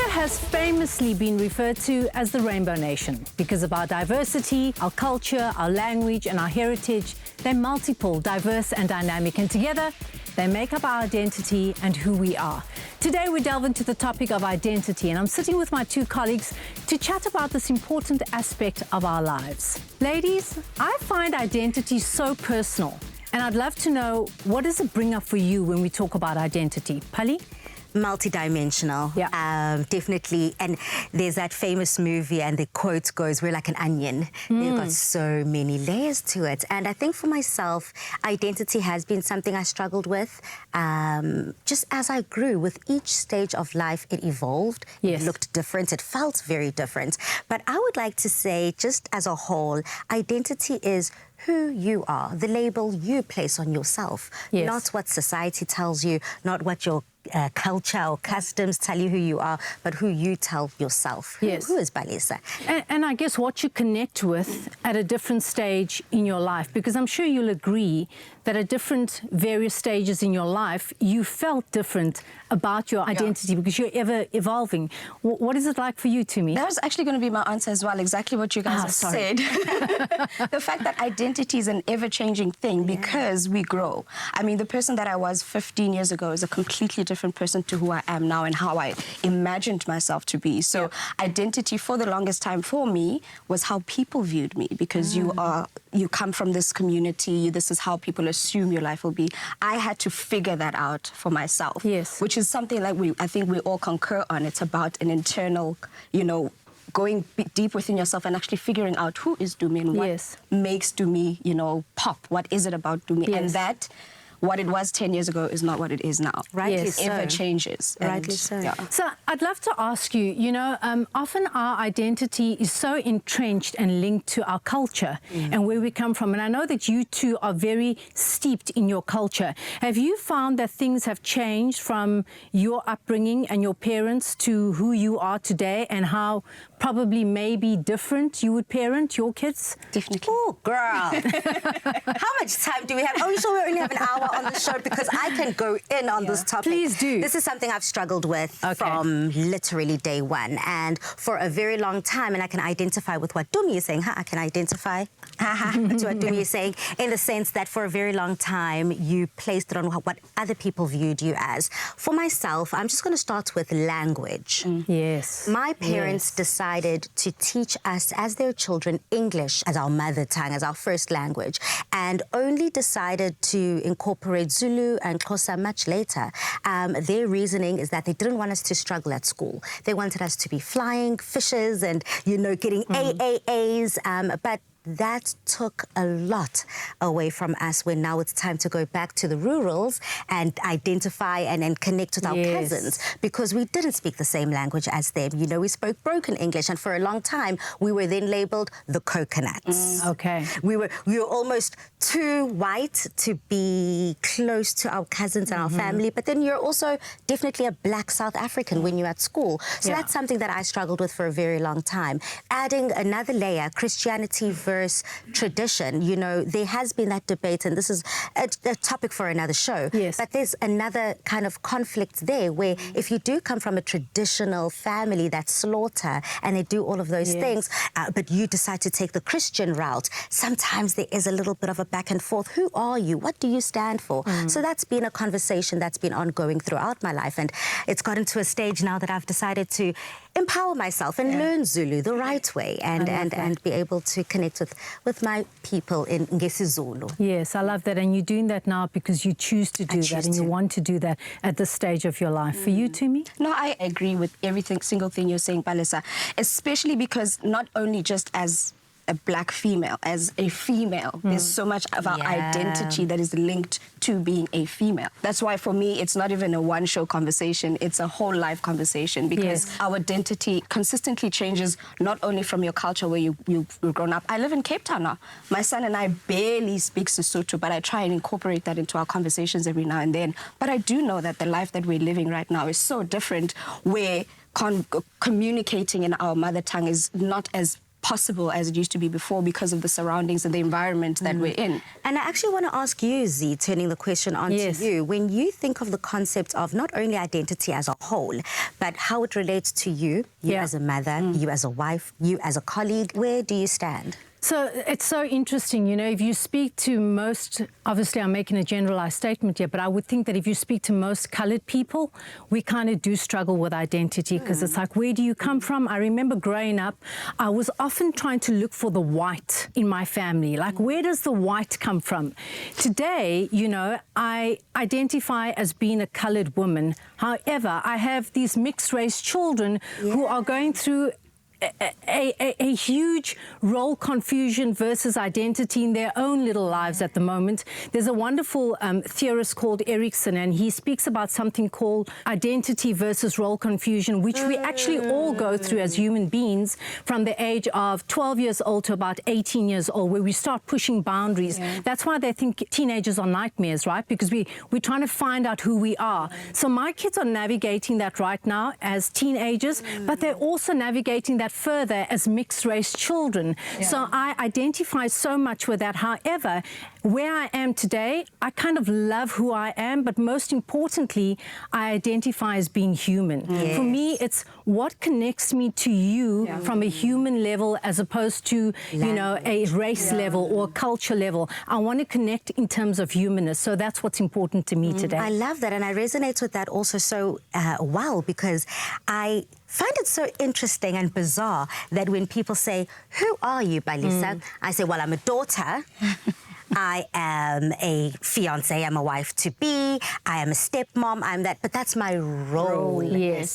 has famously been referred to as the Rainbow Nation because of our diversity, our culture, our language, and our heritage. They're multiple, diverse, and dynamic, and together they make up our identity and who we are. Today we delve into the topic of identity, and I'm sitting with my two colleagues to chat about this important aspect of our lives. Ladies, I find identity so personal, and I'd love to know, what does it bring up for you when we talk about identity? Pali? Multidimensional, definitely. And there's that famous movie, and the quote goes, "We're like an onion." They've got so many layers to it. And I think for myself, identity has been something I struggled with. Just as I grew, with each stage of life, it evolved. Yes. It looked different. It felt very different. But I would like to say, just as a whole, identity is who you are, the label you place on yourself, yes, not what society tells you, not what your culture or customs tell you who you are, but who you tell yourself. Yes. Who is Balisa? And I guess what you connect with at a different stage in your life, because I'm sure you'll agree that at different various stages in your life, you felt different about your identity because you're ever evolving. What is it like for you, Tumi? That was actually going to be my answer as well, exactly what you guys have said. The fact that identity is an ever-changing thing because we grow. I mean, the person that I was 15 years ago is a completely different person to who I am now and how I imagined myself to be. So identity for the longest time for me was how people viewed me, because you come from this community, this is how people assume your life will be. I had to figure that out for myself, which is something like I think we all concur on. It's about an internal, going deep within yourself and actually figuring out who is Dumi and what makes Dumi, pop. What is it about Dumi? And that, what it was 10 years ago is not what it is now. Rightly It ever changes. Rightly so. So I'd love to ask you, often our identity is so entrenched and linked to our culture and where we come from. And I know that you two are very steeped in your culture. Have you found that things have changed from your upbringing and your parents to who you are today, and how probably maybe different you would parent your kids? Definitely. Oh, girl. How much time do we have? Are we sure we only have an hour on the show? Because I can go in on this topic. Please do. This is something I've struggled with from literally day one, and for a very long time, and I can identify with what Dumi is saying. I can identify to what Dumi is saying, in the sense that for a very long time, you placed it on what other people viewed you as. For myself, I'm just going to start with language. Yes. My parents decided to teach us, as their children, English as our mother tongue, as our first language, and only decided to incorporate Zulu and Xhosa much later. Their reasoning is that they didn't want us to struggle at school. They wanted us to be flying fishes and, getting AAAs, but that took a lot away from us when now it's time to go back to the rurals and identify and connect with our cousins, because we didn't speak the same language as them. We spoke broken English, and for a long time we were then labelled the coconuts. We were almost too white to be close to our cousins and our family, but then you're also definitely a black South African when you're at school. So that's something that I struggled with for a very long time. Adding another layer, Christianity versus tradition, there has been that debate, and this is a topic for another show, but there's another kind of conflict there, where if you do come from a traditional family that slaughter and they do all of those things, but you decide to take the Christian route, sometimes there is a little bit of a back and forth. Who are you? What do you stand for? So that's been a conversation that's been ongoing throughout my life, and it's gotten to a stage now that I've decided to empower myself and learn Zulu the right way, and be able to connect with my people in ngesiZulu. Yes, I love that. And you're doing that now because you choose to do that, and you want to do that at this stage of your life. For you, Tumi? No, I agree with single thing you're saying, Balisa, especially because not only just as a black female, as a female, there's so much of our identity that is linked to being a female. That's why for me it's not even a one-show conversation, it's a whole life conversation, because our identity consistently changes, not only from your culture where you've grown up. I live in Cape Town now. My son and I barely speak Sesotho, but I try and incorporate that into our conversations every now and then. But I do know that the life that we're living right now is so different, where communicating in our mother tongue is not as possible as it used to be before because of the surroundings and the environment that we're in. And I actually want to ask you, Z, turning the question on to you. When you think of the concept of not only identity as a whole, but how it relates to you as a mother, you as a wife, you as a colleague, where do you stand? So it's so interesting, you know, if you speak to most, obviously I'm making a generalized statement here, but I would think that if you speak to most coloured people, we kind of do struggle with identity because it's like, where do you come from? I remember growing up, I was often trying to look for the white in my family. Like, where does the white come from? Today, you know, I identify as being a coloured woman. However, I have these mixed race children who are going through a huge role confusion versus identity in their own little lives at the moment. There's a wonderful theorist called Erikson, and he speaks about something called identity versus role confusion, which we actually all go through as human beings from the age of 12 years old to about 18 years old, where we start pushing boundaries. That's why they think teenagers are nightmares, right? Because we're trying to find out who we are. So my kids are navigating that right now as teenagers, but they're also navigating that further as mixed race children. So I identify so much with that. However, where I am today, I kind of love who I am, but most importantly, I identify as being human. For me, it's what connects me to you from a human level as opposed to, you know, a race level or a culture level. I want to connect in terms of humanness. So that's what's important to me today. I love that, and I resonate with that also so well, because I find it so interesting and bizarre that when people say, "Who are you, Balisa?" I say, well, I'm a daughter. I am a fiance, I'm a wife-to-be, I am a stepmom, I'm that, but that's my role.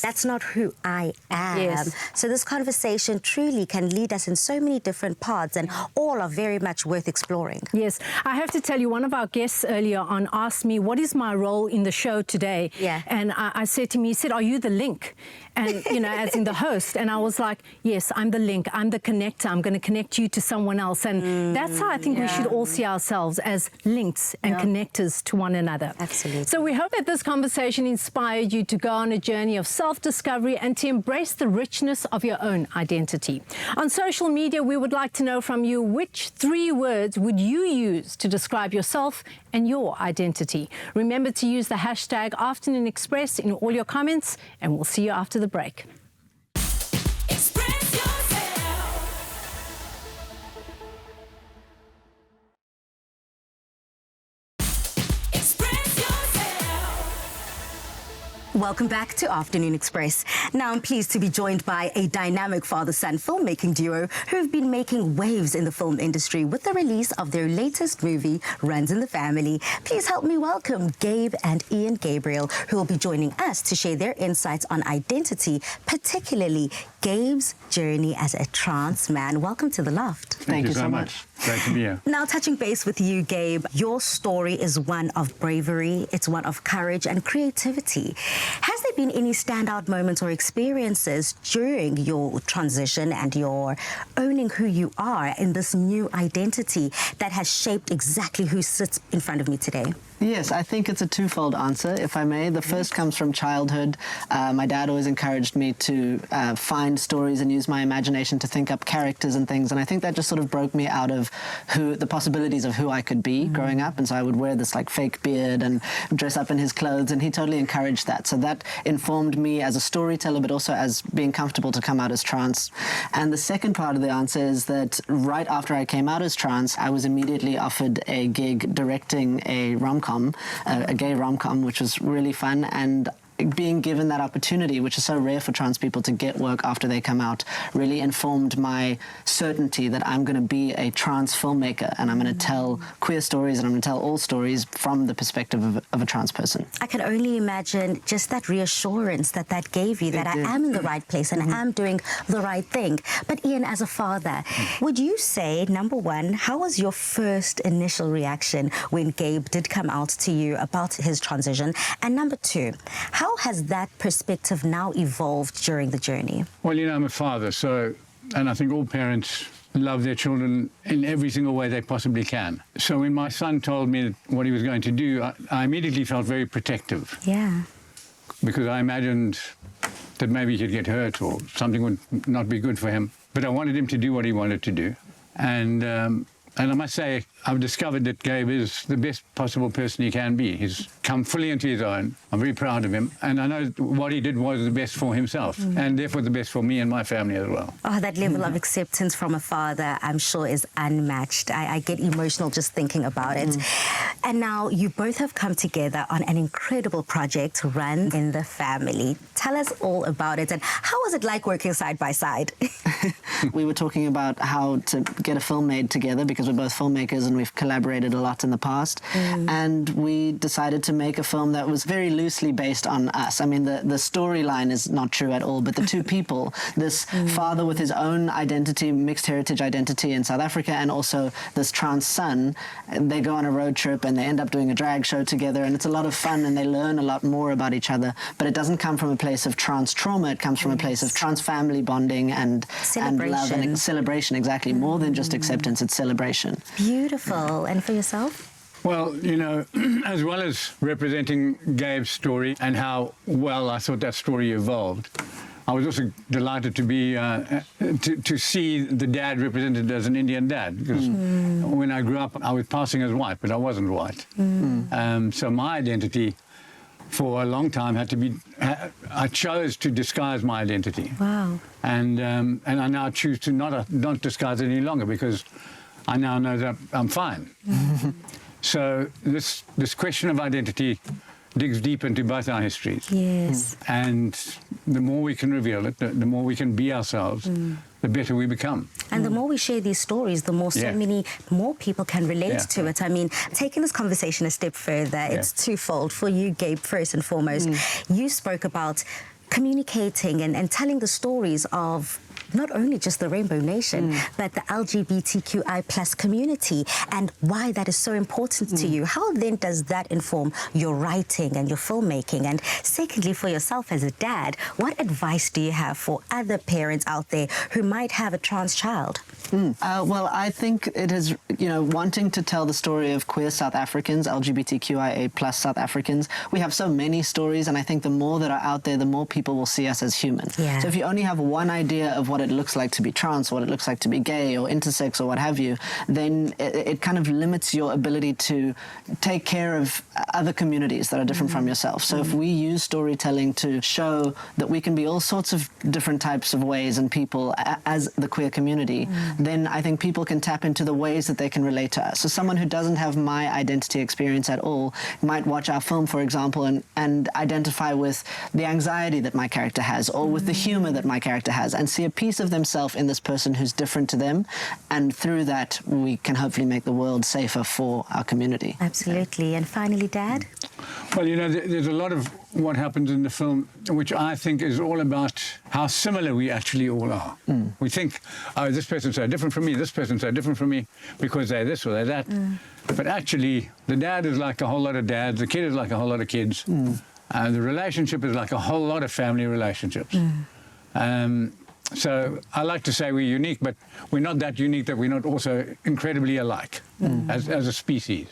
That's not who I am. So this conversation truly can lead us in so many different paths, and all are very much worth exploring. Yes, I have to tell you, one of our guests earlier on asked me, what is my role in the show today? And I said to him, he said, are you the link? And, you know, as in the host. And I was like, yes, I'm the link, I'm the connector, I'm going to connect you to someone else. And that's how I think we should all see ourselves, as links and connectors to one another. Absolutely. So we hope that this conversation inspired you to go on a journey of self-discovery and to embrace the richness of your own identity. On social media, we would like to know from you, which 3 words would you use to describe yourself and your identity? Remember to use the hashtag Afternoon Express in all your comments, and we'll see you after the break. Welcome back to Afternoon Express. Now I'm pleased to be joined by a dynamic father-son filmmaking duo who have been making waves in the film industry with the release of their latest movie, Runs in the Family. Please help me welcome Gabe and Ian Gabriel, who will be joining us to share their insights on identity, particularly Gabe's journey as a trans man. Welcome to The Loft. Thank you so much. Great to be here. Now, touching base with you, Gabe, your story is one of bravery, it's one of courage and creativity. Has there been any standout moments or experiences during your transition and your owning who you are in this new identity that has shaped exactly who sits in front of me today? Yes, I think it's a twofold answer, if I may. The first comes from childhood. My dad always encouraged me to find stories and use my imagination to think up characters and things, and I think that just sort of broke me out of the possibilities of who I could be growing up, and so I would wear this like fake beard and dress up in his clothes, and he totally encouraged that. So that informed me as a storyteller, but also as being comfortable to come out as trans. And the second part of the answer is that right after I came out as trans, I was immediately offered a gig directing a rom-com, a gay rom-com, which was really fun. And being given that opportunity, which is so rare for trans people to get work after they come out, really informed my certainty that I'm going to be a trans filmmaker, and I'm going to tell queer stories, and I'm going to tell all stories from the perspective of a trans person. I can only imagine just that reassurance that that gave you, that I am in the right place and I am doing the right thing. But Ian, as a father, would you say, number one, how was your first initial reaction when Gabe did come out to you about his transition? And number two, how has that perspective now evolved during the journey? Well, you know, I'm a father, and I think all parents love their children in every single way they possibly can. So when my son told me what he was going to do, I immediately felt very protective. Yeah. Because I imagined that maybe he'd get hurt or something would not be good for him. but I wanted him to do what he wanted to do. And I must say, I've discovered that Gabe is the best possible person he can be. He's come fully into his own. I'm very proud of him. And I know what he did was the best for himself, and therefore the best for me and my family as well. Oh, that level of acceptance from a father, I'm sure, is unmatched. I get emotional just thinking about it. And now you both have come together on an incredible project, Run in the Family. Tell us all about it, and how was it like working side by side? We were talking about how to get a film made together because we're both filmmakers and we've collaborated a lot in the past. And we decided to make a film that was very loosely based on us. I mean, the storyline is not true at all, but the two people, this father with his own identity, mixed heritage identity in South Africa, and also this trans son, they go on a road trip and they end up doing a drag show together, and it's a lot of fun and they learn a lot more about each other. But it doesn't come from a place of trans trauma, it comes from a place of trans family bonding and love and celebration, exactly. More than just acceptance, it's celebration. Beautiful. And for yourself? Well, you know, as well as representing Gabe's story and how well I thought that story evolved, I was also delighted to be to see the dad represented as an Indian dad, because when I grew up, I was passing as white, but I wasn't white. So my identity for a long time had to be, I chose to disguise my identity. Wow. And I now choose to not disguise it any longer, because I now know that I'm fine. So this question of identity digs deep into both our histories. Yes. And the more we can reveal it, the more we can be ourselves, the better we become. And the more we share these stories, the more many more people can relate to it. I mean, taking this conversation a step further, it's twofold. For you, Gabe, first and foremost, you spoke about communicating and telling the stories of not only just the Rainbow Nation, but the LGBTQI plus community, and why that is so important to you. How then does that inform your writing and your filmmaking? And secondly, for yourself as a dad, what advice do you have for other parents out there who might have a trans child? Well, I think it is, you know, wanting to tell the story of queer South Africans, LGBTQIA plus South Africans. We have so many stories, and I think the more that are out there, the more people will see us as human. So if you only have one idea of what it looks like to be trans, what it looks like to be gay or intersex or what have you, then it kind of limits your ability to take care of other communities that are different from yourself. So if we use storytelling to show that we can be all sorts of different types of ways and people as the queer community, then I think people can tap into the ways that they can relate to us. So someone who doesn't have my identity experience at all might watch our film, for example, and identify with the anxiety that my character has, or with the humor that my character has, and see a piece of themselves in this person who's different to them. And through that, we can hopefully make the world safer for our community. Absolutely. And finally, Dad? Well, you know, there's a lot of what happens in the film, which I think is all about how similar we actually all are. We think, oh, this person's so different from me, this person's so different from me, because they're this or they're that. But actually, the dad is like a whole lot of dads, the kid is like a whole lot of kids, the relationship is like a whole lot of family relationships. So I like to say we're unique, but we're not that unique that we're not also incredibly alike as a species.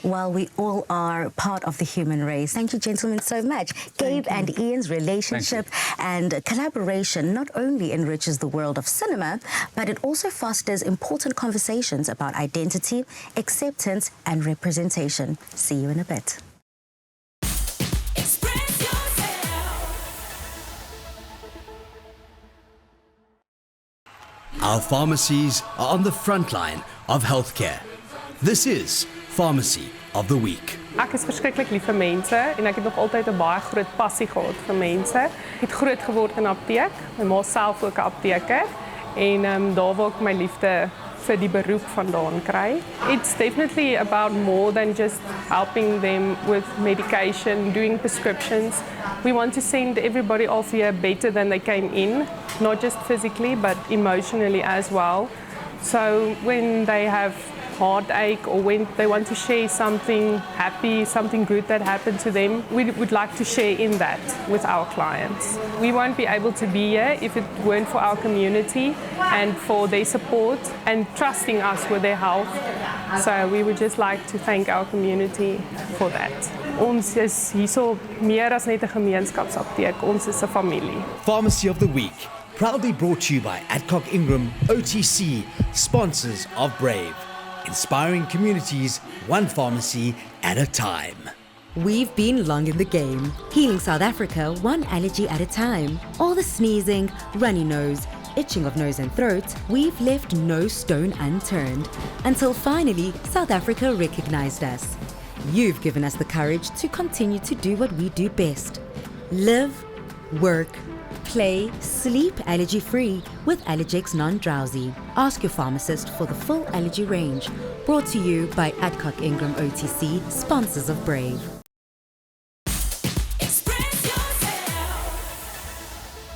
Well, we all are part of the human race. Thank you, gentlemen, so much. Gabe and Ian's relationship and collaboration not only enriches the world of cinema, but it also fosters important conversations about identity, acceptance, and representation. See you in a bit. Our pharmacies are on the front line of healthcare. This is Pharmacy of the Week. Ek is verskriklik lief vir mense en ek het nog altyd 'n baie groot passie gehad vir mense. Ek het groot geword in 'n apteek. My ma self ook 'n apteker en daar waar ek my liefde vir die beroep vandaan kry. It's definitely about more than just helping them with medication, doing prescriptions. We want to send everybody off here better than they came in, not just physically but emotionally as well. So when they have heartache or when they want to share something happy, something good that happened to them, we would like to share in that with our clients. We won't be able to be here if it weren't for our community and for their support and trusting us with their health. So we would just like to thank our community for that. Ons is hierso meer as net 'n gemeenskapsapteek, ons is 'n familie. Pharmacy of the Week, proudly brought to you by Adcock Ingram OTC, sponsors of Brave. Inspiring communities, one pharmacy at a time. We've been long in the game, healing South Africa one allergy at a time. All the sneezing, runny nose, itching of nose and throat, we've left no stone unturned. Until finally, South Africa recognized us. You've given us the courage to continue to do what we do best. Live, work, play, sleep allergy-free with Allergex Non-Drowsy. Ask your pharmacist for the full allergy range. Brought to you by Adcock Ingram OTC, sponsors of Brave.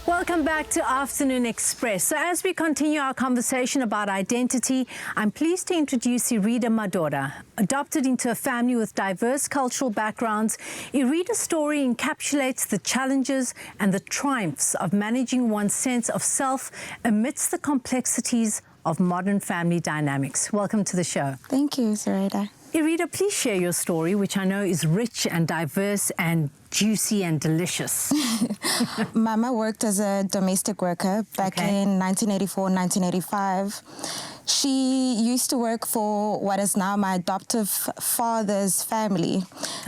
Welcome back to Afternoon Express. So as we continue our conversation about identity, I'm pleased to introduce Irida Madora. Adopted into a family with diverse cultural backgrounds, Irida's story encapsulates the challenges and the triumphs of managing one's sense of self amidst the complexities of modern family dynamics. Welcome to the show. Thank you, Zoraida. Irida, please share your story, which I know is rich and diverse and juicy and delicious. Mama worked as a domestic worker back in 1984, 1985. She used to work for what is now my adoptive father's family.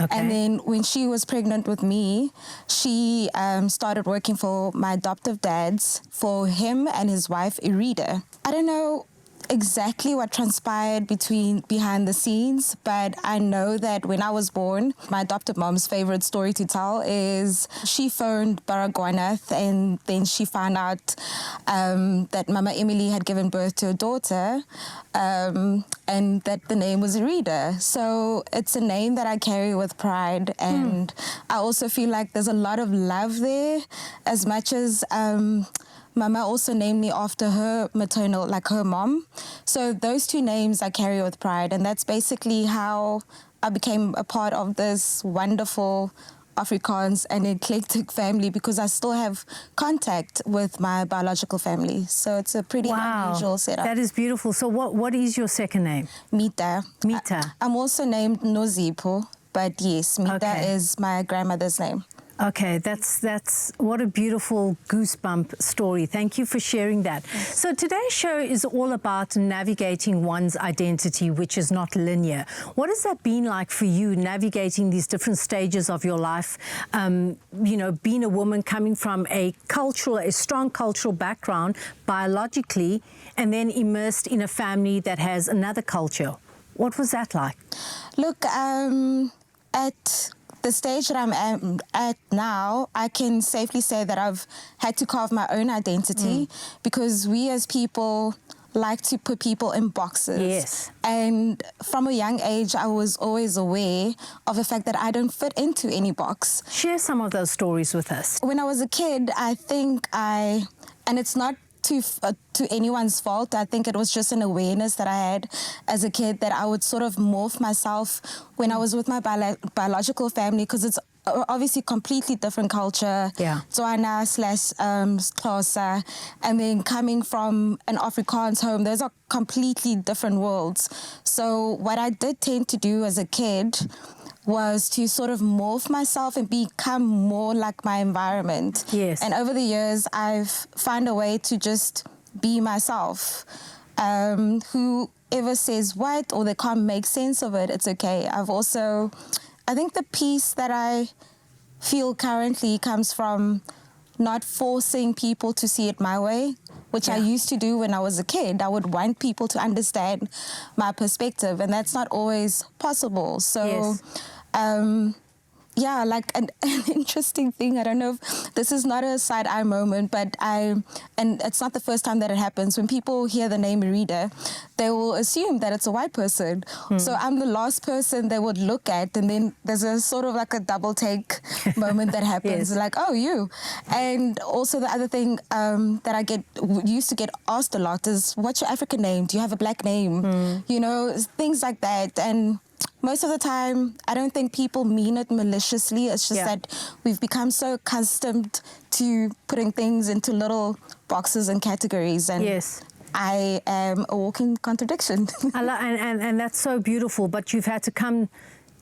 And then when she was pregnant with me, she started working for my adoptive dad's, for him and his wife, Irida. I don't know exactly what transpired behind the scenes, but I know that when I was born, my adopted mom's favorite story to tell is she phoned Baragwanath, and then she found out that Mama Emily had given birth to a daughter, and that the name was Irida. So it's a name that I carry with pride, and I also feel like there's a lot of love there, as much as Mama also named me after her maternal, like her mom. So those two names I carry with pride, and that's basically how I became a part of this wonderful Afrikaans and eclectic family, because I still have contact with my biological family. So it's a pretty unusual setup. That is beautiful. So what is your second name? Mita. Mita. I'm also named Nozipho, but yes, Mita is my grandmother's name. Okay, that's what a beautiful goosebump story. Thank you for sharing that. So today's show is all about navigating one's identity, which is not linear. What has that been like for you, navigating these different stages of your life? You know, being a woman coming from a strong cultural background biologically, and then immersed in a family that has another culture. What was that like? Look, at the stage that I'm at now, I can safely say that I've had to carve my own identity, because we as people like to put people in boxes. Yes. And from a young age, I was always aware of the fact that I don't fit into any box. Share some of those stories with us. When I was a kid, I think and it's not to anyone's fault. I think it was just an awareness that I had as a kid, that I would sort of morph myself when I was with my biological family, because it's obviously completely different culture. Yeah. Tswana / Xhosa, and then coming from an Afrikaans home, those are completely different worlds. So what I did tend to do as a kid was to sort of morph myself and become more like my environment. Yes. And over the years, I've found a way to just be myself. Whoever says what, or they can't make sense of it, it's okay. I think the peace that I feel currently comes from not forcing people to see it my way, which I used to do when I was a kid. I would want people to understand my perspective, and that's not always possible. So, yeah, like an interesting thing, I don't know if this is not a side-eye moment, but and it's not the first time that it happens. When people hear the name Irida, they will assume that it's a white person. So I'm the last person they would look at, and then there's a sort of like a double take moment that happens, like, oh, you. And also the other thing that I used to get asked a lot is, what's your African name? Do you have a black name? You know, things like that. And most of the time, I don't think people mean it maliciously. It's just that we've become so accustomed to putting things into little boxes and categories. And I am a walking contradiction. And that's so beautiful, but you've had to come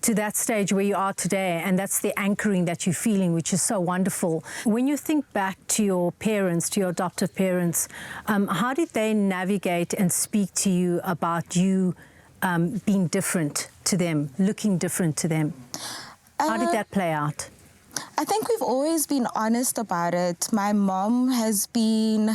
to that stage where you are today, and that's the anchoring that you're feeling, which is so wonderful. When you think back to your parents, to your adoptive parents, how did they navigate and speak to you about you being different to them, looking different to them? How did that play out? I think we've always been honest about it. My mom has been,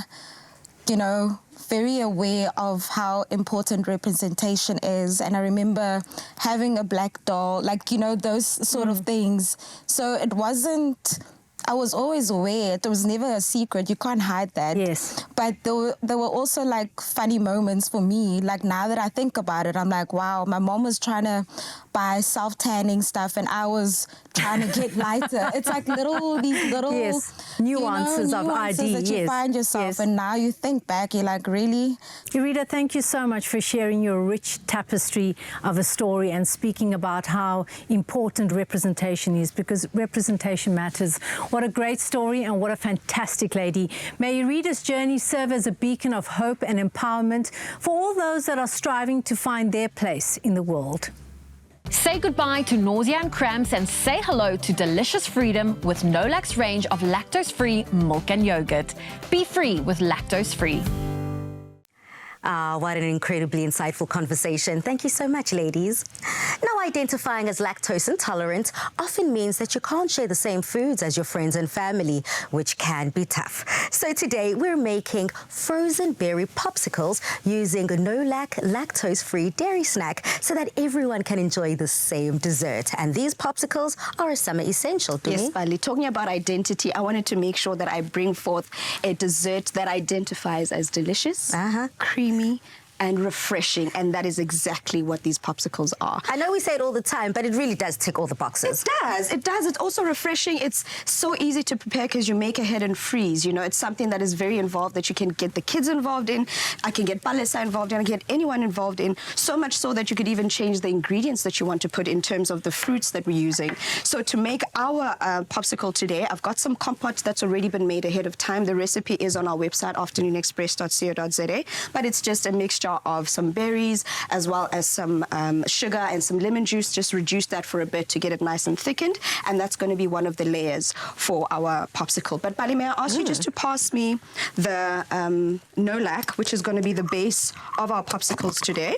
you know, very aware of how important representation is. And I remember having a black doll, like, you know, those sort of things. So it wasn't, I was always aware. It was never a secret. You can't hide that. Yes. But there were also like funny moments for me. Like now that I think about it, I'm like, wow, my mom was trying to buy self-tanning stuff and I was trying to get lighter. It's like these little yes. nuances of ID. that you find yourself. Yes. And now you think back, you're like, really? Irida, thank you so much for sharing your rich tapestry of a story and speaking about how important representation is, because representation matters. What a great story and what a fantastic lady. May Irida's journey serve as a beacon of hope and empowerment for all those that are striving to find their place in the world. Say goodbye to nausea and cramps and say hello to delicious freedom with Nolax range of lactose-free milk and yogurt. Be free with lactose-free. Ah, what an incredibly insightful conversation. Thank you so much, ladies. Now, identifying as lactose intolerant often means that you can't share the same foods as your friends and family, which can be tough. So today, we're making frozen berry popsicles using a no-lac, lactose-free dairy snack so that everyone can enjoy the same dessert. And these popsicles are a summer essential, Dumi. Yes, Bali. Talking about identity, I wanted to make sure that I bring forth a dessert that identifies as delicious, creamy, and refreshing, and that is exactly what these popsicles are. I know we say it all the time, but it really does tick all the boxes. It does. It does. It's also refreshing. It's so easy to prepare because you make ahead and freeze. You know, it's something that is very involved that you can get the kids involved in. I can get Palesa involved in. I can get anyone involved in. So much so that you could even change the ingredients that you want to put in terms of the fruits that we're using. So to make our popsicle today, I've got some compote that's already been made ahead of time. The recipe is on our website, afternoonexpress.co.za, but it's just a mixture of some berries as well as some sugar and some lemon juice. Just reduce that for a bit to get it nice and thickened, and that's going to be one of the layers for our popsicle. But Bali, may I ask you just to pass me the no-lac, which is going to be the base of our popsicles today.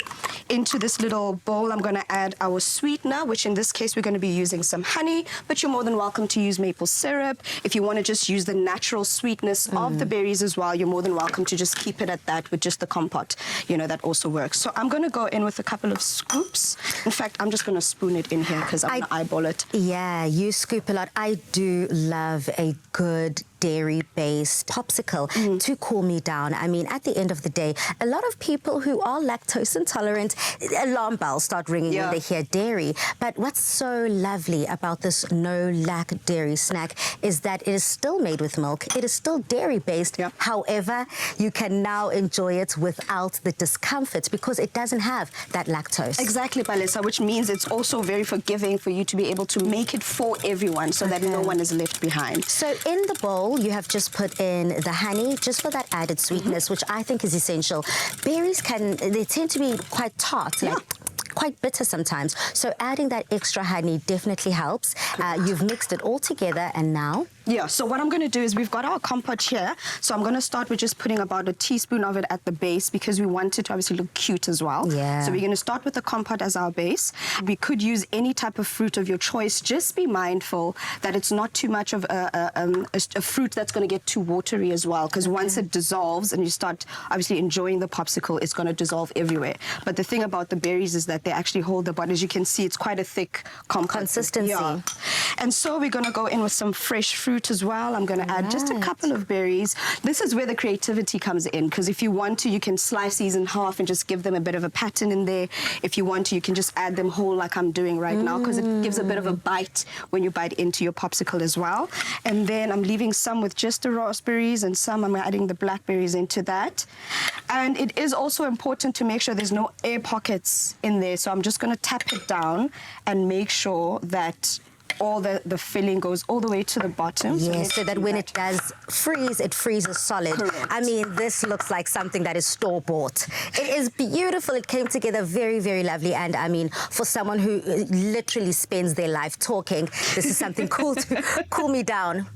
Into this little bowl, I'm going to add our sweetener, which in this case we're going to be using some honey, but you're more than welcome to use maple syrup. If you want to just use the natural sweetness of the berries as well, you're more than welcome to just keep it at that with just the compote. You know, that also works. So I'm going to go in with a couple of scoops. In fact, I'm just going to spoon it in here because I'm going to eyeball it. Yeah, you scoop a lot. I do love a good dairy-based popsicle to cool me down. I mean, at the end of the day, a lot of people who are lactose intolerant, alarm bells start ringing when they hear dairy. But what's so lovely about this no-lac dairy snack is that it is still made with milk. It is still dairy-based. However, you can now enjoy it without the discomfort because it doesn't have that lactose. Exactly, Palesa, which means it's also very forgiving for you to be able to make it for everyone so that no one is left behind. So in the bowl, you have just put in the honey just for that added sweetness, which I think is essential. Berries they tend to be quite tart, like quite bitter sometimes. So adding that extra honey definitely helps. You've mixed it all together, and now? Yeah, so what I'm going to do is we've got our compote here. So I'm going to start with just putting about a teaspoon of it at the base because we want it to obviously look cute as well. Yeah. So we're going to start with the compote as our base. We could use any type of fruit of your choice. Just be mindful that it's not too much of a fruit that's going to get too watery as well, because once it dissolves and you start obviously enjoying the popsicle, it's going to dissolve everywhere. But the thing about the berries is that they actually hold the bud. As you can see, it's quite a thick compote. Consistency. Yeah. And so we're going to go in with some fresh fruit as well. I'm going to add just a couple of berries. This is where the creativity comes in, because if you want to, you can slice these in half and just give them a bit of a pattern in there. If you want to, you can just add them whole like I'm doing right now, because it gives a bit of a bite when you bite into your popsicle as well. And then I'm leaving some with just the raspberries and some I'm adding the blackberries into that. And it is also important to make sure there's no air pockets in there. So I'm just going to tap it down and make sure that all the filling goes all the way to the bottom. Yes, so that when it does freeze, it freezes solid. Correct. I mean, this looks like something that is store-bought. It is beautiful. It came together very, very lovely. And I mean, for someone who literally spends their life talking, this is something cool to cool me down.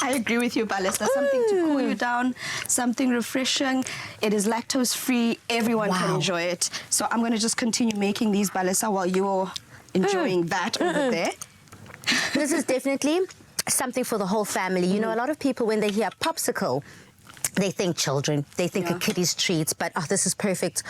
I agree with you, Balesta. Something to cool you down, something refreshing. It is lactose-free. Everyone can enjoy it. So I'm going to just continue making these, Balesta, while you're enjoying that over there. This is definitely something for the whole family. You know, a lot of people, when they hear popsicle, they think children, they think a kiddie's treats, but this is perfect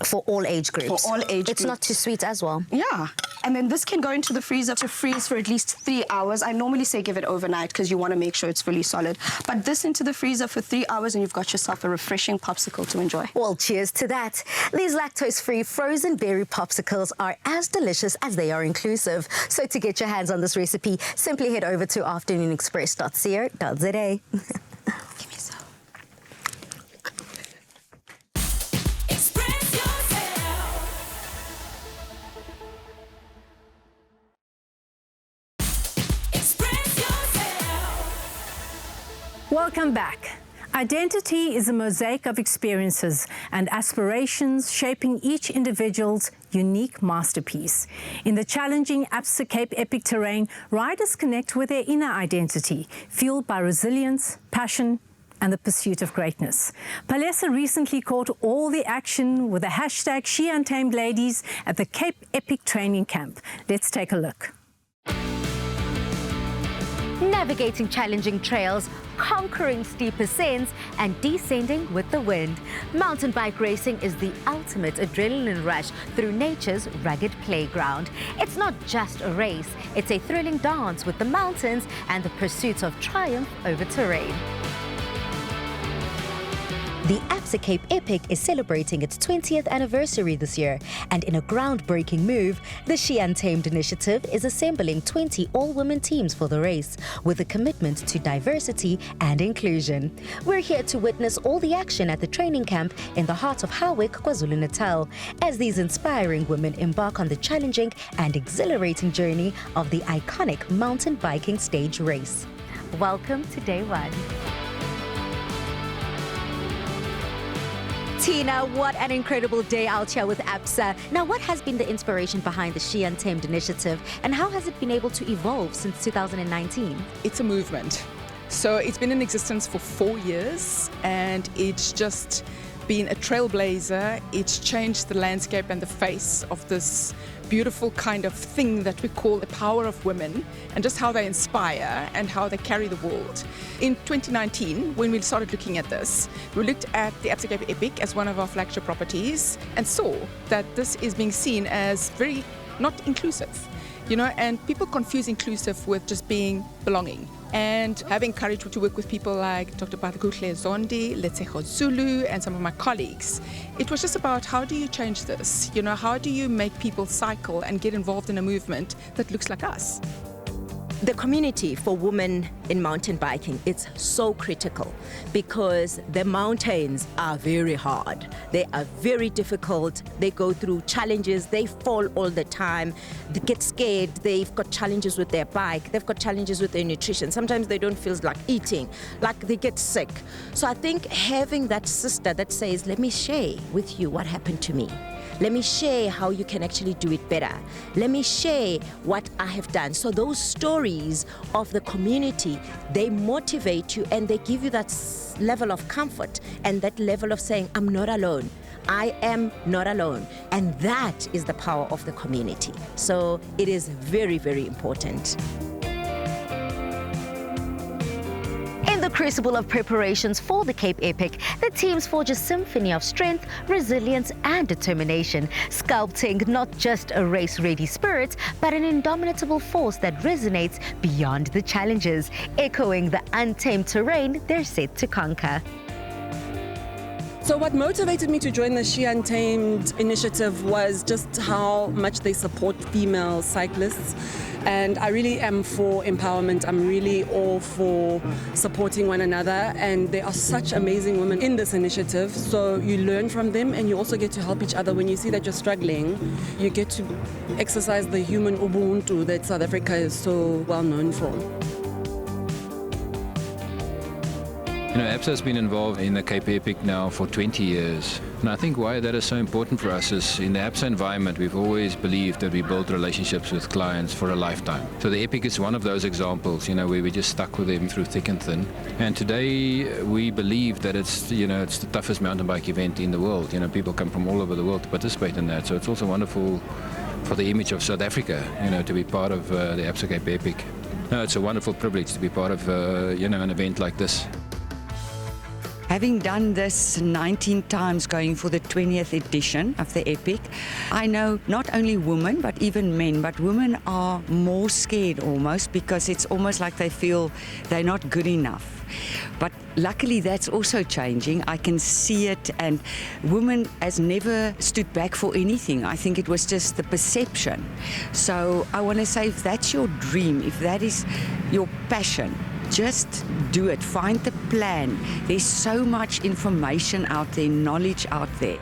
for all age groups. For all age groups. It's not too sweet as well. Yeah. And then this can go into the freezer to freeze for at least 3 hours. I normally say give it overnight because you want to make sure it's fully solid. But this into the freezer for 3 hours and you've got yourself a refreshing popsicle to enjoy. Well, cheers to that. These lactose-free frozen berry popsicles are as delicious as they are inclusive. So to get your hands on this recipe, simply head over to afternoonexpress.co.za. Welcome back. Identity is a mosaic of experiences and aspirations shaping each individual's unique masterpiece. In the challenging Absa Cape Epic terrain, riders connect with their inner identity, fueled by resilience, passion, and the pursuit of greatness. Palesa recently caught all the action with the hashtag #SheUntamedLadies at the Cape Epic training camp. Let's take a look. Navigating challenging trails, conquering steep ascents, and descending with the wind. Mountain bike racing is the ultimate adrenaline rush through nature's rugged playground. It's not just a race, it's a thrilling dance with the mountains and the pursuit of triumph over terrain. The Absa Cape Epic is celebrating its 20th anniversary this year, and in a groundbreaking move, the She Untamed initiative is assembling 20 all-women teams for the race, with a commitment to diversity and inclusion. We're here to witness all the action at the training camp in the heart of Howick, KwaZulu-Natal, as these inspiring women embark on the challenging and exhilarating journey of the iconic mountain biking stage race. Welcome to day one. Tina, what an incredible day out here with Absa. Now, what has been the inspiration behind the She Untamed initiative, and how has it been able to evolve since 2019? It's a movement. So it's been in existence for 4 years, and it's just been a trailblazer. It's changed the landscape and the face of this beautiful kind of thing that we call the power of women, and just how they inspire and how they carry the world. In 2019, when we started looking at this, we looked at the Absa Cape Epic as one of our flagship properties and saw that this is being seen as very not inclusive, you know, and people confuse inclusive with just being belonging. And having courage to work with people like Dr. Batakuhle Zondi, Letseho Zulu, and some of my colleagues, it was just about how do you change this? You know, how do you make people cycle and get involved in a movement that looks like us? The community for women in mountain biking, it's so critical because the mountains are very hard. They are very difficult. They go through challenges. They fall all the time. They get scared. They've got challenges with their bike. They've got challenges with their nutrition. Sometimes they don't feel like eating, like they get sick. So I think having that sister that says, let me share with you what happened to me. Let me share how you can actually do it better. Let me share what I have done. So those stories of the community, they motivate you and they give you that level of comfort and that level of saying, I'm not alone. I am not alone. And that is the power of the community. So it is very, very important. In the crucible of preparations for the Cape Epic, the teams forge a symphony of strength, resilience, and determination, sculpting not just a race-ready spirit, but an indomitable force that resonates beyond the challenges, echoing the untamed terrain they're set to conquer. So what motivated me to join the She Untamed initiative was just how much they support female cyclists. And I really am for empowerment. I'm really all for supporting one another. And there are such amazing women in this initiative. So you learn from them and you also get to help each other. When you see that you're struggling, you get to exercise the human ubuntu that South Africa is so well known for. You know, ABSA has been involved in the Cape Epic now for 20 years. And I think why that is so important for us is in the ABSA environment, we've always believed that we build relationships with clients for a lifetime. So the Epic is one of those examples, you know, where we just stuck with them through thick and thin. And today we believe that it's, you know, it's the toughest mountain bike event in the world. You know, people come from all over the world to participate in that. So it's also wonderful for the image of South Africa, you know, to be part of the ABSA Cape Epic. No, it's a wonderful privilege to be part of, you know, an event like this. Having done this 19 times, going for the 20th edition of the Epic, I know not only women, but even men, but women are more scared almost because it's almost like they feel they're not good enough. But luckily that's also changing. I can see it, and women has never stood back for anything. I think it was just the perception. So I want to say, if that's your dream, if that is your passion, just do it. Find the plan. There's so much information out there, knowledge out there.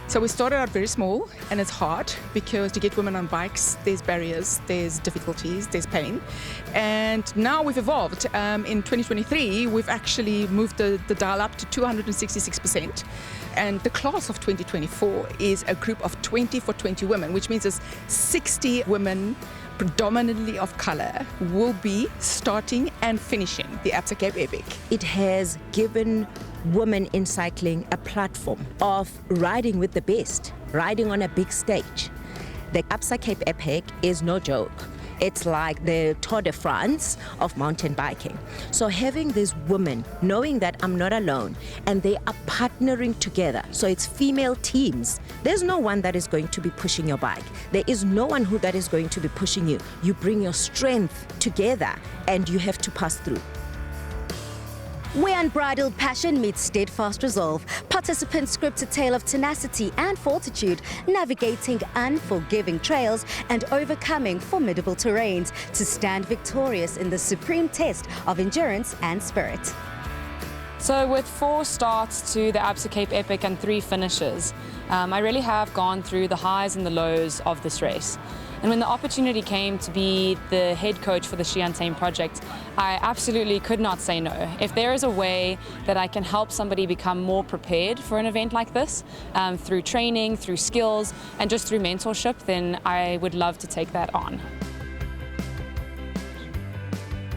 So we started out very small, and it's hard because to get women on bikes, there's barriers, there's difficulties, there's pain. And now we've evolved. In 2023, we've actually moved the dial up to 266%. And the class of 2024 is a group of 20 for 20 women, which means there's 60 women, predominantly of color, will be starting and finishing the ABSA Cape Epic. It has given women in cycling a platform of riding with the best, riding on a big stage. The ABSA Cape Epic is no joke. It's like the Tour de France of mountain biking. So having these women, knowing that I'm not alone, and they are partnering together, so it's female teams. There's no one that is going to be pushing your bike. There is no one that is going to be pushing you. You bring your strength together and you have to pass through. Where unbridled passion meets steadfast resolve, participants script a tale of tenacity and fortitude, navigating unforgiving trails and overcoming formidable terrains to stand victorious in the supreme test of endurance and spirit. So with 4 starts to the ABSA Cape Epic and 3 finishes, I really have gone through the highs and the lows of this race. And when the opportunity came to be the head coach for the She Untamed project, I absolutely could not say no. If there is a way that I can help somebody become more prepared for an event like this, through training, through skills, and just through mentorship, then I would love to take that on.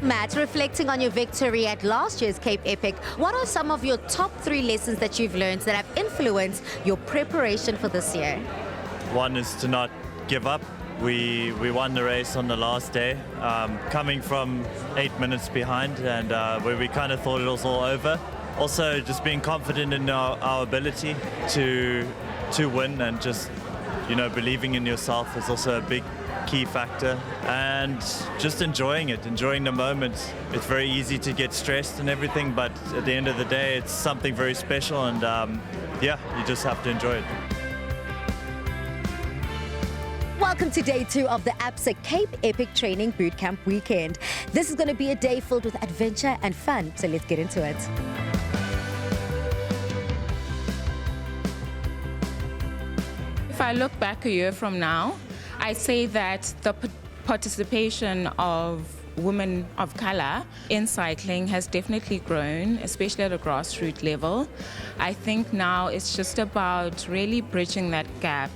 Matt, reflecting on your victory at last year's Cape Epic, what are some of your top 3 lessons that you've learned that have influenced your preparation for this year? One is to not give up. We won the race on the last day, coming from 8 minutes behind, and where we kind of thought it was all over. Also, just being confident in our ability to win, and just, you know, believing in yourself is also a big key factor, and just enjoying it, enjoying the moment. It's very easy to get stressed and everything, but at the end of the day, it's something very special, and yeah, you just have to enjoy it. Welcome to day 2 of the ABSA Cape Epic Training Bootcamp weekend. This is going to be a day filled with adventure and fun, so let's get into it. If I look back a year from now, I say that the participation of women of color in cycling has definitely grown, especially at a grassroots level. I think now it's just about really bridging that gap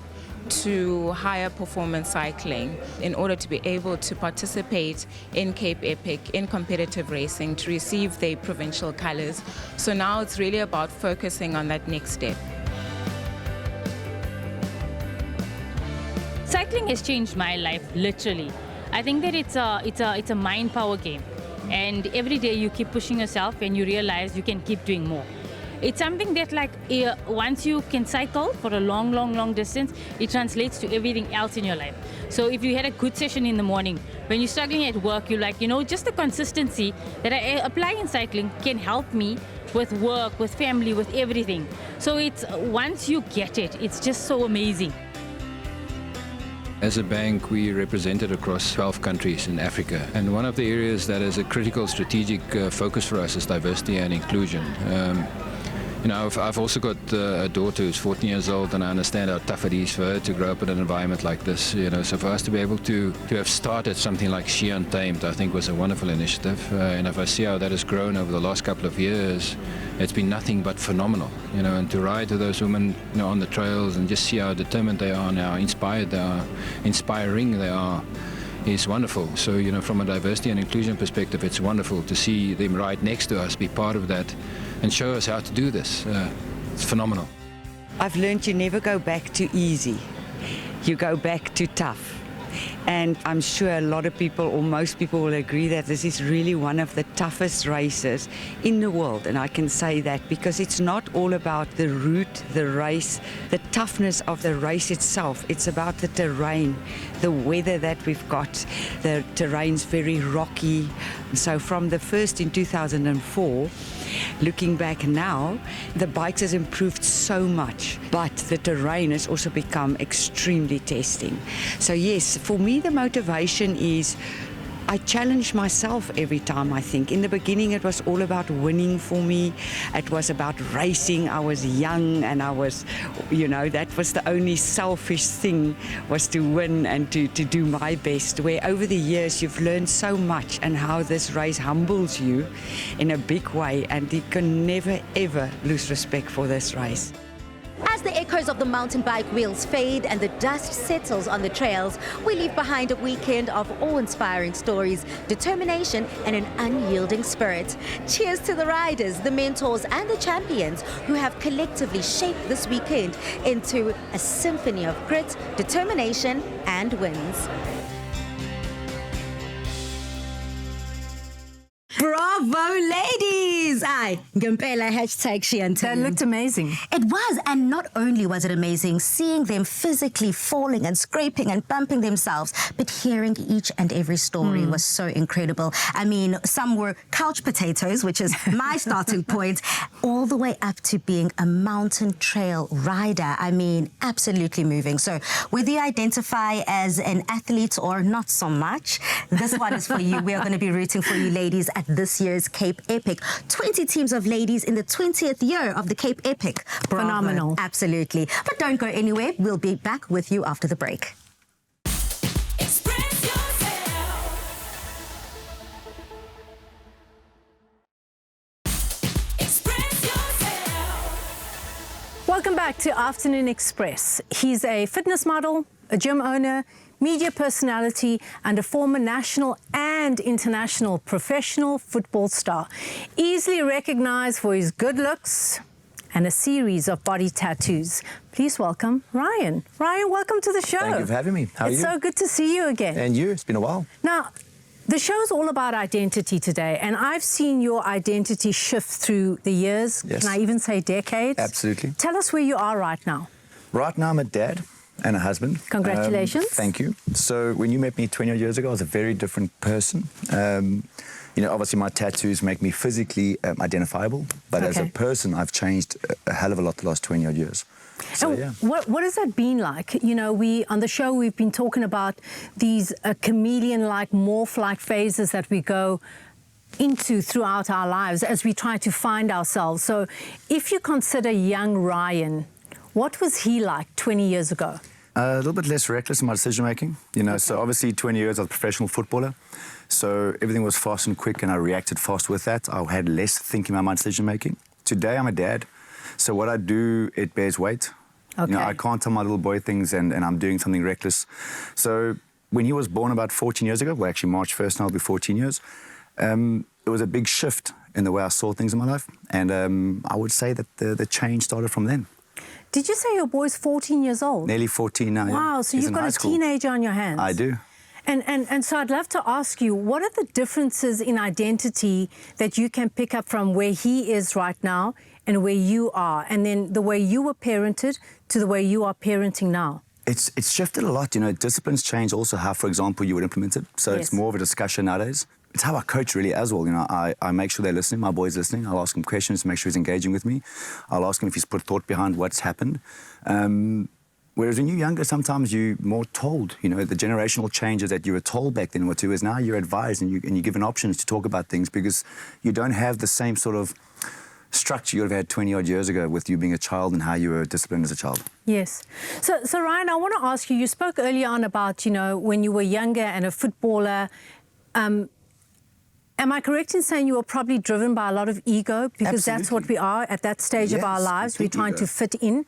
to higher performance cycling in order to be able to participate in Cape Epic, in competitive racing, to receive their provincial colors. So now it's really about focusing on that next step. Cycling has changed my life, literally. I think that it's a mind power game, and every day you keep pushing yourself and you realize you can keep doing more. It's something that, like, once you can cycle for a long distance, it translates to everything else in your life. So if you had a good session in the morning, when you're struggling at work, you're like, you know, just the consistency that I apply in cycling can help me with work, with family, with everything. So it's, once you get it, it's just so amazing. As a bank, we represented across 12 countries in Africa. And one of the areas that is a critical strategic focus for us is diversity and inclusion. You know, I've also got a daughter who's 14 years old, and I understand how tough it is for her to grow up in an environment like this. You know, so for us to be able to have started something like She Untamed, I think was a wonderful initiative. And if I see how that has grown over the last couple of years, it's been nothing but phenomenal. You know, and to ride with those women, you know, on the trails and just see how determined they are and how inspired they are, inspiring they are, is wonderful. So, you know, from a diversity and inclusion perspective, it's wonderful to see them right next to us, be part of that, and show us how to do this. It's phenomenal. I've learned you never go back to easy. You go back to tough. And I'm sure a lot of people, or most people, will agree that this is really one of the toughest races in the world. And I can say that because it's not all about the route, the race, the toughness of the race itself. It's about the terrain, the weather that we've got. The terrain's very rocky. So from the first in 2004, looking back now, the bikes has improved so much, but the terrain has also become extremely testing. So yes, for me the motivation is I challenge myself every time, I think. In the beginning it was all about winning for me. It was about racing. I was young and I was, you know, that was the only selfish thing, was to win and to do my best. Where over the years you've learned so much, and how this race humbles you in a big way, and you can never ever lose respect for this race. As the echoes of the mountain bike wheels fade and the dust settles on the trails, we leave behind a weekend of awe-inspiring stories, determination, and an unyielding spirit. Cheers to the riders, the mentors, and the champions who have collectively shaped this weekend into a symphony of grit, determination, and wins. Bravo, ladies! Ngempela hashtag She Untamed. That looked amazing. It was, and not only was it amazing seeing them physically falling and scraping and bumping themselves, but hearing each and every story was so incredible. I mean, some were couch potatoes, which is my starting point, all the way up to being a mountain trail rider. I mean, absolutely moving. So whether you identify as an athlete or not so much, this one is for you. We are going to be rooting for you, ladies, at this year's Cape Epic. 20 teams of ladies in the 20th year of the Cape Epic. Bravo. Phenomenal. Absolutely. But don't go anywhere. We'll be back with you after the break. Welcome back to Afternoon Express. He's a fitness model, a gym owner, media personality, and a former national and international professional football star. Easily recognized for his good looks and a series of body tattoos. Please welcome Ryan. Ryan, welcome to the show. Thank you for having me. How are you? It's so good to see you again. And you. It's been a while. Now, the show's all about identity today, and I've seen your identity shift through the years. Yes. Can I even say decades? Absolutely. Tell us where you are right now. Right now I'm a dad and a husband. Congratulations. Thank you. So when you met me 20 years ago, I was a very different person. You know, obviously my tattoos make me physically identifiable, but as a person, I've changed a hell of a lot the last 20 odd years. So, and what has that been like? You know, on the show we've been talking about these chameleon-like, morph-like phases that we go into throughout our lives as we try to find ourselves. So if you consider young Ryan, what was he like 20 years ago? A little bit less reckless in my decision-making. You know, so obviously 20 years I was a professional footballer. So everything was fast and quick, and I reacted fast with that. I had less thinking about my decision-making. Today I'm a dad. So what I do, it bears weight. Okay. You know, I can't tell my little boy things and I'm doing something reckless. So when he was born about 14 years ago, well, actually March 1st now, it'll be 14 years, it was a big shift in the way I saw things in my life. And I would say that the change started from then. Did you say your boy's 14 years old? Nearly 14 now, Wow, yeah. so He's you've in got high a school. teenager on your hands. I do. And so I'd love to ask you, what are the differences in identity that you can pick up from where he is right now and where you are, and then the way you were parented to the way you are parenting now? It's shifted a lot. You know, disciplines change also how, for example, you would implement it. So Yes. it's more of a discussion nowadays. It's how I coach really as well. You know, I make sure they're listening. My boy's listening. I'll ask him questions to make sure he's engaging with me. I'll ask him if he's put thought behind what's happened. Whereas when you're younger, sometimes you're more told, you know, the generational changes that you were told back then what to, is now you're advised and you're given options to talk about things because you don't have the same sort of structure you would have had 20 odd years ago with you being a child and how you were disciplined as a child. Yes. So Ryan, I want to ask you, you spoke earlier on about, you know, when you were younger and a footballer, am I correct in saying you were probably driven by a lot of ego? Because that's what we are at that stage of our lives. We're trying to fit in.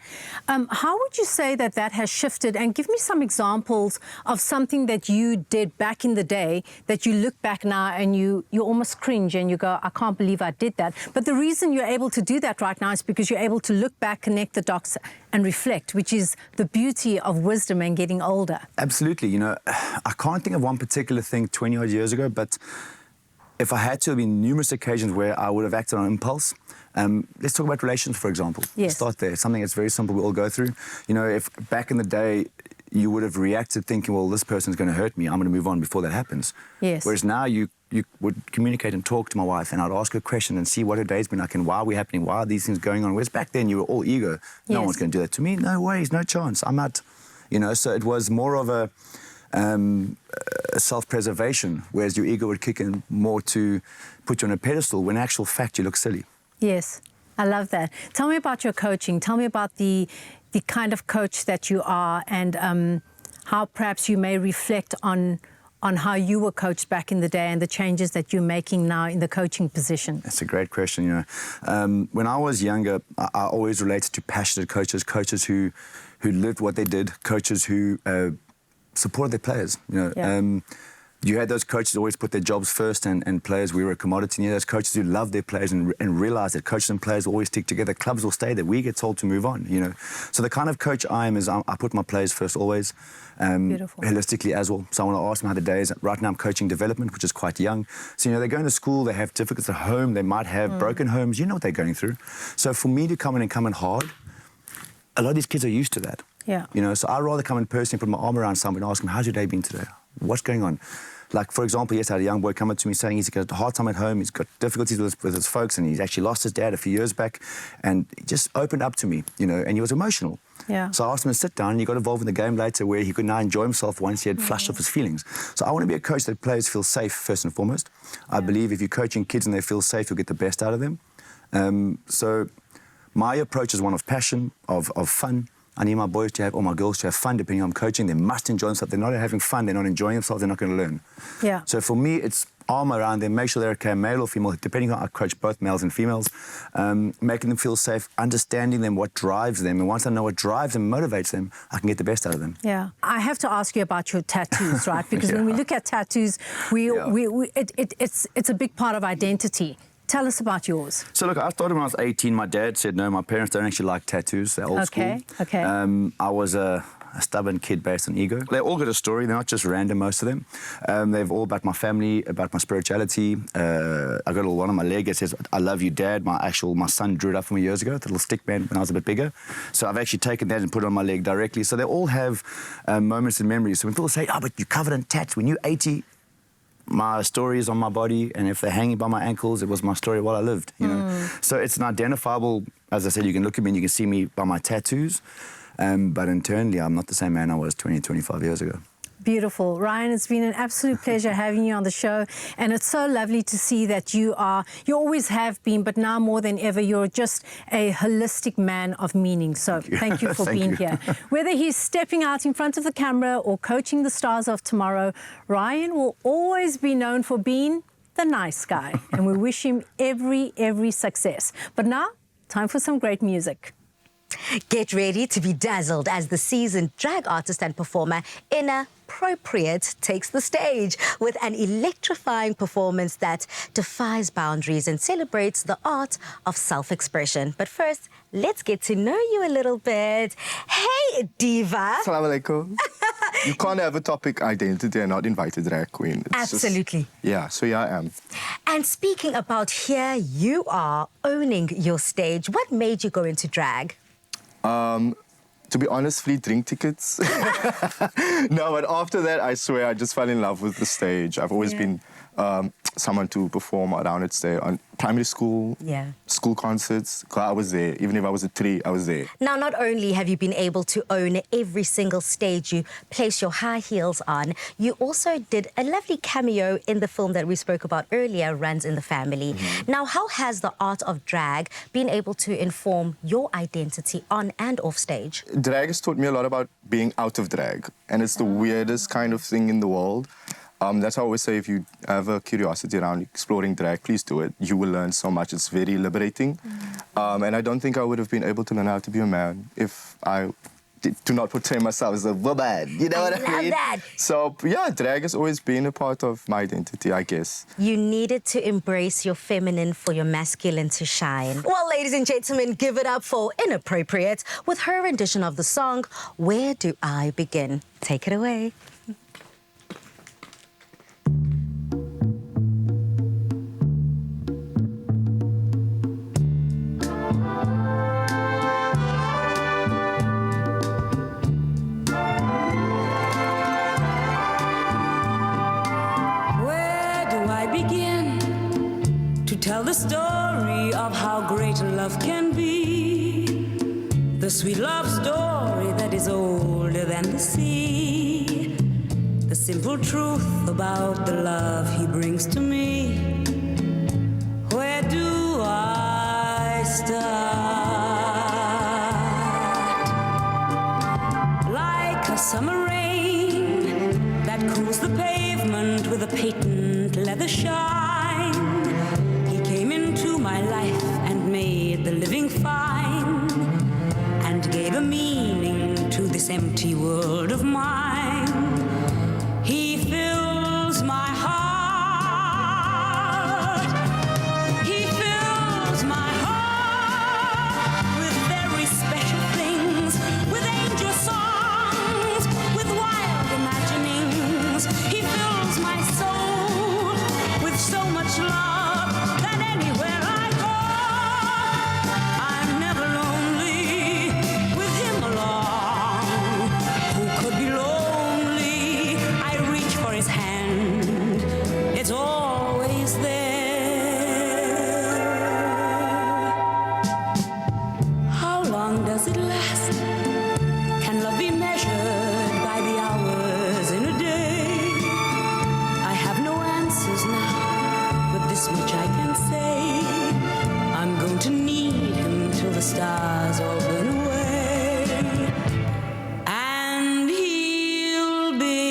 How would you say that that has shifted? And give me some examples of something that you did back in the day that you look back now and you almost cringe and you go, I can't believe I did that. But the reason you're able to do that right now is because you're able to look back, connect the dots and reflect, which is the beauty of wisdom and getting older. Absolutely. You know, I can't think of one particular thing 20 odd years ago, but if I had to, there have been numerous occasions where I would have acted on impulse. Let's talk about relations, for example. Yes. Start there. Something that's very simple we all go through. You know, if back in the day you would have reacted thinking, well, this person's going to hurt me, I'm going to move on before that happens. Yes. Whereas now you would communicate and talk to my wife and I'd ask her questions and see what her day's been like and why are we happening, why are these things going on. Whereas back then you were all ego. No one's going to do that to me. No ways, no chance. I'm out. You know, so it was more of a self-preservation, whereas your ego would kick in more to put you on a pedestal when in actual fact you look silly. Yes, I love that. Tell me about your coaching. Tell me about the kind of coach that you are and how perhaps you may reflect on how you were coached back in the day and the changes that you're making now in the coaching position. That's a great question, you know. When I was younger, I always related to passionate coaches, coaches who lived what they did, coaches who supported their players. You know, you had those coaches who always put their jobs first, and players, we were a commodity. And you had those coaches who loved their players and realized that coaches and players will always stick together. Clubs will stay there. We get told to move on. You know, so the kind of coach I am is I put my players first always, holistically as well. So I want to ask them how the day is. Right now I'm coaching development, which is quite young. So you know, they're going to school, they have difficulties at home, they might have broken homes. You know what they're going through. So for me to come in hard, a lot of these kids are used to that. Yeah. You know, so I'd rather come in personally, put my arm around someone and ask them, how's your day been today? What's going on? Like, for example, yesterday I had a young boy come up to me saying he's got a hard time at home, he's got difficulties with his folks, and he's actually lost his dad a few years back, and he just opened up to me, you know, and he was emotional. Yeah. So I asked him to sit down, and he got involved in the game later where he could now enjoy himself once he had flushed off his feelings. So I want to be a coach that players feel safe, first and foremost. I believe if you're coaching kids and they feel safe, you'll get the best out of them. So my approach is one of passion, of fun. I need my boys to have, or my girls to have fun, depending on coaching. They must enjoy themselves. They're not having fun, they're not enjoying themselves, they're not going to learn. Yeah. So for me, it's arm around them, make sure they're okay, male or female, depending on, I coach both males and females, making them feel safe, understanding them, what drives them. And once I know what drives them, motivates them, I can get the best out of them. Yeah. I have to ask you about your tattoos, right? Because when we look at tattoos, it's a big part of identity. Tell us about yours. So look, I started when I was 18. My dad said, no, my parents don't actually like tattoos. They're old school. Okay. I was a stubborn kid based on ego. They all got a story. They're not just random, most of them. They've all about my family, about my spirituality. I got a little one on my leg that says, I love you, Dad. My son drew it up for me years ago, the little stick man when I was a bit bigger. So I've actually taken that and put it on my leg directly. So they all have moments and memories. So when people say, oh, but you're covered in tats, when you're 80, my story is on my body, and if they're hanging by my ankles, it was my story while I lived, you know. So it's an identifiable, as I said, you can look at me and you can see me by my tattoos, but internally I'm not the same man I was 20, 25 years ago. Beautiful. Ryan, it's been an absolute pleasure having you on the show, and it's so lovely to see that you always have been, but now more than ever, you're just a holistic man of meaning. So thank you for being here. Whether he's stepping out in front of the camera or coaching the stars of tomorrow, Ryan will always be known for being the nice guy, and we wish him every success. But now, time for some great music. Get ready to be dazzled as the seasoned drag artist and performer Inappropriate takes the stage with an electrifying performance that defies boundaries and celebrates the art of self-expression. But first, let's get to know you a little bit. Hey, Diva. Assalamu alaikum. You can't have a topic identity and not invite a drag queen. It's absolutely. So here I am. And speaking about here, you are owning your stage. What made you go into drag? To be honest, free drink tickets. No, but after that, I swear, I just fell in love with the stage. I've always been someone to perform around it, primary school, Yeah. school concerts. I was there. Even if I was a 3, I was there. Now, not only have you been able to own every single stage you place your high heels on, you also did a lovely cameo in the film that we spoke about earlier, Runs in the Family. Now, how has the art of drag been able to inform your identity on and off stage? Drag has taught me a lot about being out of drag, and it's the weirdest kind of thing in the world. That's how I always say, if you have a curiosity around exploring drag, please do it. You will learn so much. It's very liberating. And I don't think I would have been able to learn how to be a man if I do not portray myself as a woman. You know what I mean? Love that. So, yeah, drag has always been a part of my identity, I guess. You needed to embrace your feminine for your masculine to shine. Well, ladies and gentlemen, give it up for Inappropriate with her rendition of the song, Where Do I Begin? Take it away. Tell the story of how great love can be, the sweet love story that is older than the sea, the simple truth about the love he brings to me. Where do I start? Like a summer rain that cools the pavement with a patent leather shine, my life and made the living fine, and gave a meaning to this empty world of mine. He fills my heart. He fills my heart with very special things, with angel songs, with wild imaginings. He fills my soul with so much love that anywhere stars all burn away, and he'll be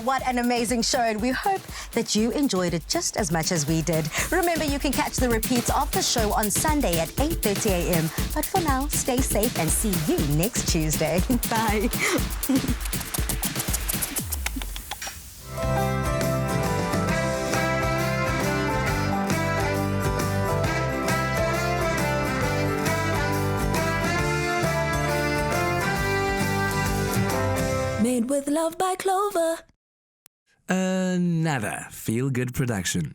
What an amazing show, and we hope that you enjoyed it just as much as we did. Remember, you can catch the repeats of the show on Sunday at 8:30 a.m. But for now, stay safe and see you next Tuesday. Bye. Made with love by Clover. Another feel-good production.